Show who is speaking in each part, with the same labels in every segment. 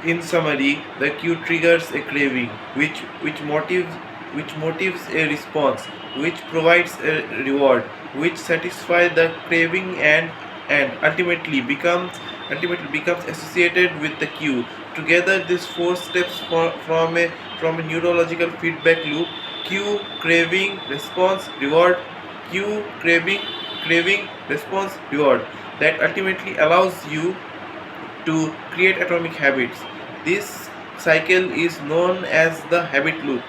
Speaker 1: In summary, the cue triggers a craving, which motives a response, which provides a reward, which satisfies the craving and ultimately becomes associated with the cue. Together, these four steps from a neurological feedback loop: cue, craving, response, reward, cue, craving, response, reward, that ultimately allows you to create atomic habits. This cycle is known as the habit loop.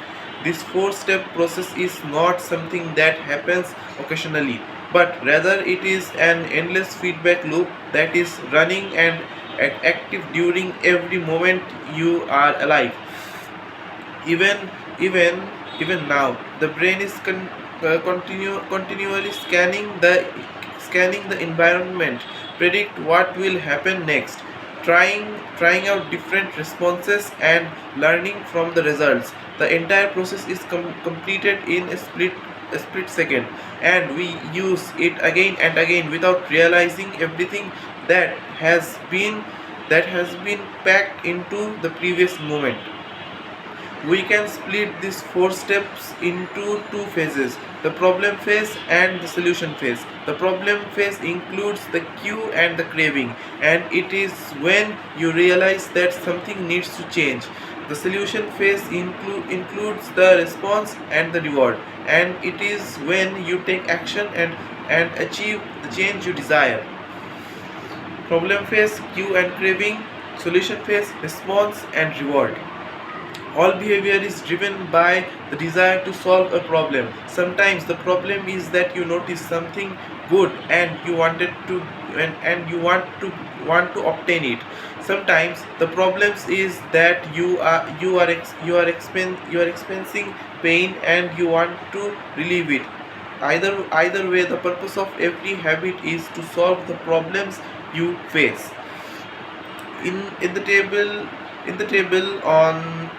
Speaker 1: This four-step process is not something that happens occasionally, but rather it is an endless feedback loop that is running and active during every moment you are alive. Even even even now, the brain is continually scanning the environment, predict what will happen next, trying out different responses and learning from the results. The entire process is completed in a split second, and we use it again and again without realizing everything that has been packed into the previous moment. We can split these four steps into two phases: the problem phase and the solution phase. The problem phase includes the cue and the craving, and it is when you realize that something needs to change. The solution phase includes the response and the reward, and it is when you take action and achieve the change you desire. Problem phase, cue and craving; solution phase, response and reward. All behavior is driven by the desire to solve a problem. Sometimes the problem is that you notice something good and you want to obtain it. Sometimes the problems is that you are experiencing pain and you want to relieve it. Either way, the purpose of every habit is to solve the problems you face. In in the table in the table on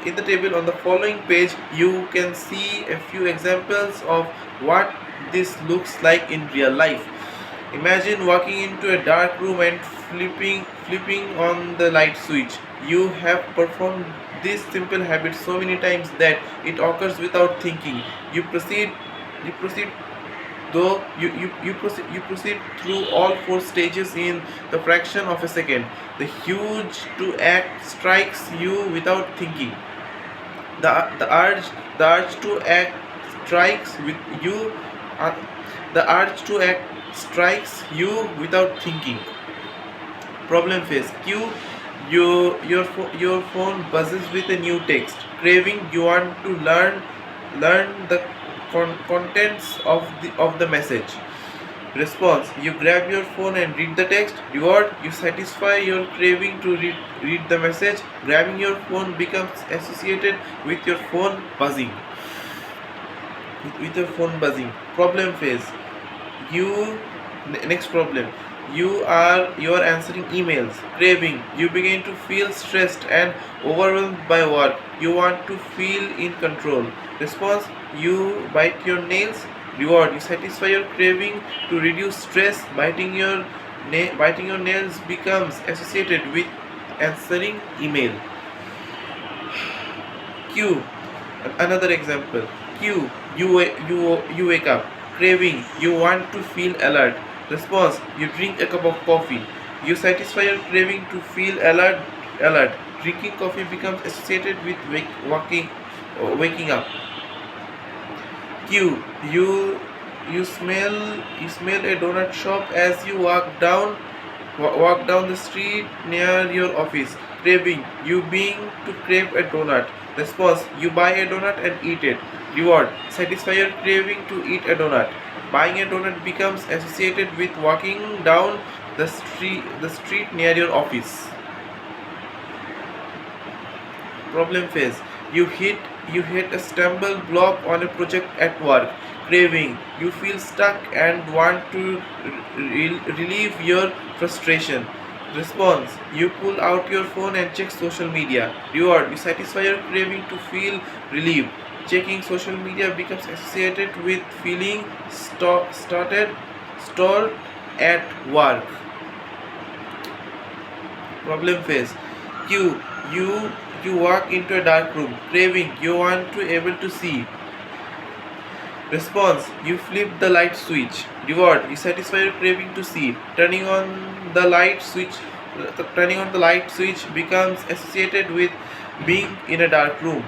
Speaker 1: in the table on the following page, you can see a few examples of what this looks like in real life. Imagine walking into a dark room and flipping on the light switch. You have performed this simple habit so many times that it occurs without thinking. You proceed though you proceed through all four stages in the fraction of a second. The huge to act strikes you without thinking. The urge to act strikes with you uh, the urge to act strikes you without thinking. Problem phase, cue: your phone buzzes with a new text. Craving: you want to learn the contents of the message. Response: you grab your phone and read the text. Reward: you satisfy your craving to read the message. Grabbing your phone becomes associated with your phone buzzing. With your phone buzzing. Problem phase. You Next problem. You are answering emails. Craving: you begin to feel stressed and overwhelmed by work. You want to feel in control. Response: you bite your nails. Reward: you satisfy your craving to reduce stress. Biting your nails becomes associated with answering email. Q. Another example. Q. You wake up. Craving: you want to feel alert. Response: you drink a cup of coffee. You satisfy your craving to feel alert. Drinking coffee becomes associated with waking up. Q. You smell a donut shop as you walk down the street near your office. Craving: you being to crave a donut. Response: you buy a donut and eat it. Reward: satisfy your craving to eat a donut. Buying a donut becomes associated with walking down the street near your office. Problem phase. You hit a stumble block on a project at work. Craving: you feel stuck and want to relieve your frustration. Response: you pull out your phone and check social media. Reward: you satisfy your craving to feel relieved. Checking social media becomes associated with feeling stalled at work. Problem phase. Q. You walk into a dark room. Craving. You want to able to see. Response. You flip the light switch. Reward. You satisfy your craving to see. The light switch. Turning on the light switch becomes associated with being in a dark room.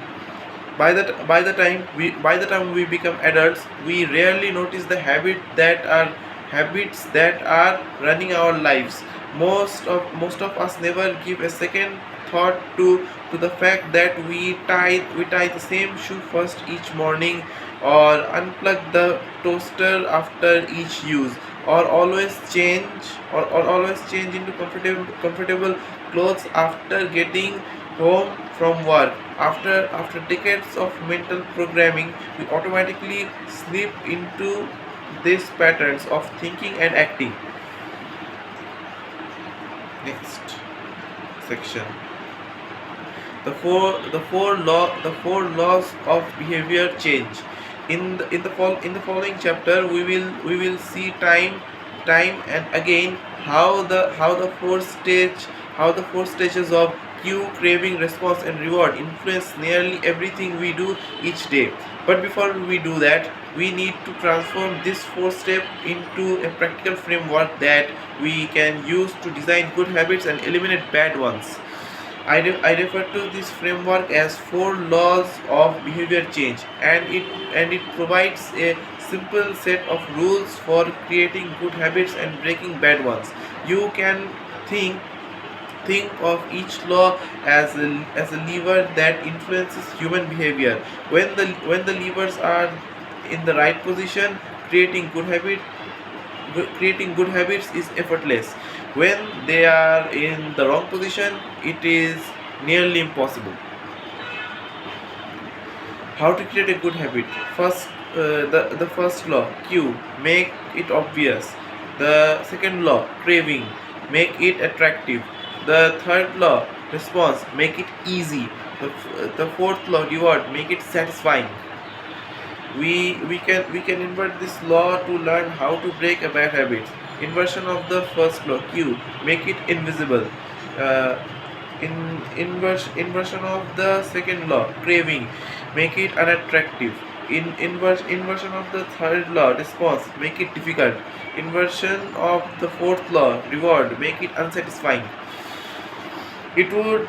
Speaker 1: By the time we become adults, we rarely notice the habits that are running our lives. Most of us never give a second thought to the fact that we tie the same shoe first each morning, or unplug the toaster after each use, or always change into comfortable clothes after getting home from work. After decades of mental programming, we automatically slip into these patterns of thinking and acting. Next section. The four laws of behavior change. In the following chapter, we will see time and again how the four stages of cue, craving, response, and reward influence nearly everything we do each day. But before we do that, we need to transform this four step into a practical framework that we can use to design good habits and eliminate bad ones. I refer to this framework as four laws of behavior change, and it provides a simple set of rules for creating good habits and breaking bad ones. You can think think of each law as a lever that influences human behavior. When the levers are in the right position, creating good habits is effortless. When they are in the wrong position, it is nearly impossible. How to create a good habit? First, the first law, cue, make it obvious. The second law, craving, make it attractive. The third law, response, make it easy. The fourth law, reward, make it satisfying. We can invert this law to learn how to break a bad habit. Inversion of the first law, cue, make it invisible. Uh, inversion of the second law, craving, make it unattractive. Inversion of the third law, response, make it difficult. Inversion of the fourth law, reward, make it unsatisfying. It would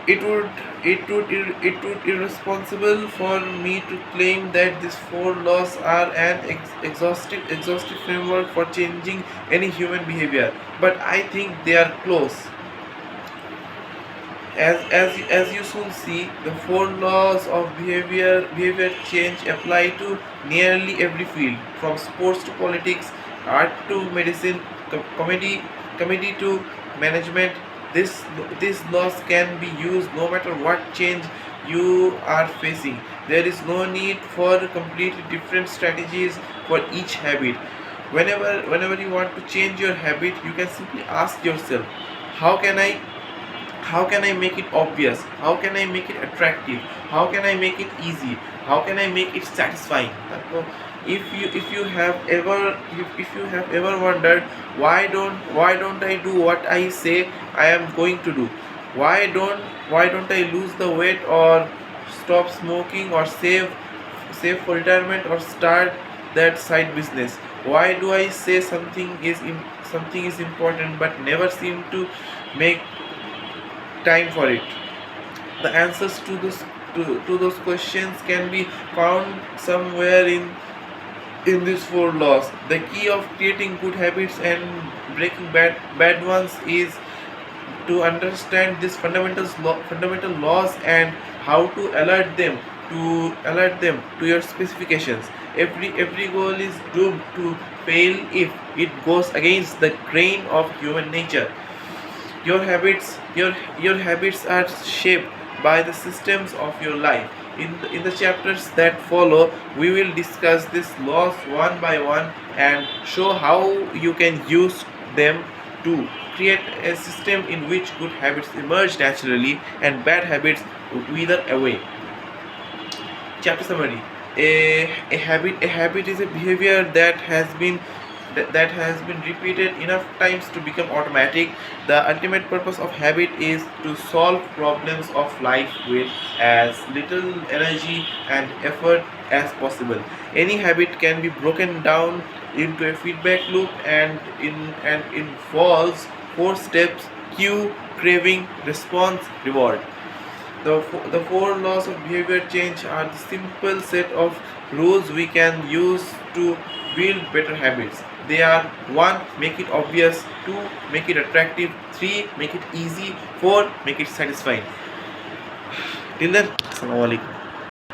Speaker 1: irresponsible for me to claim that these four laws are an exhaustive framework for changing any human behavior, but I think they are close. As you soon see, the four laws of behavior change apply to nearly every field, from sports to politics, art to medicine, comedy to management. This these laws can be used no matter what change you are facing. There is no need for completely different strategies for each habit. Whenever you want to change your habit, you can simply ask yourself, how can I how can I make it obvious? How can I make it attractive? How can I make it easy? How can I make it satisfying? If you have ever wondered, why don't I do what I say I am going to do? Why don't I lose the weight, or stop smoking, or save for retirement, or start that side business? Why do I say something is important but never seem to make time for it? The answers to those questions can be found somewhere in these four laws. The key of creating good habits and breaking bad ones is to understand these fundamental laws and how to alert them to your specifications. Every goal is doomed to fail if it goes against the grain of human nature. Your habits are shaped by the systems of your life. In the chapters that follow, we will discuss these laws one by one and show how you can use them to create a system in which good habits emerge naturally and bad habits wither away. Chapter summary. A habit is a behavior that has been that has been repeated enough times to become automatic. The ultimate purpose of habit is to solve problems of life with as little energy and effort as possible. Any habit can be broken down into a feedback loop and involves four steps: cue, craving, response, reward. The four laws of behavior change are the simple set of rules we can use to build better habits. They are: 1. Make it obvious. 2. Make it attractive. 3. Make it easy. 4. Make it satisfying. Till then, Assalamu alaikum.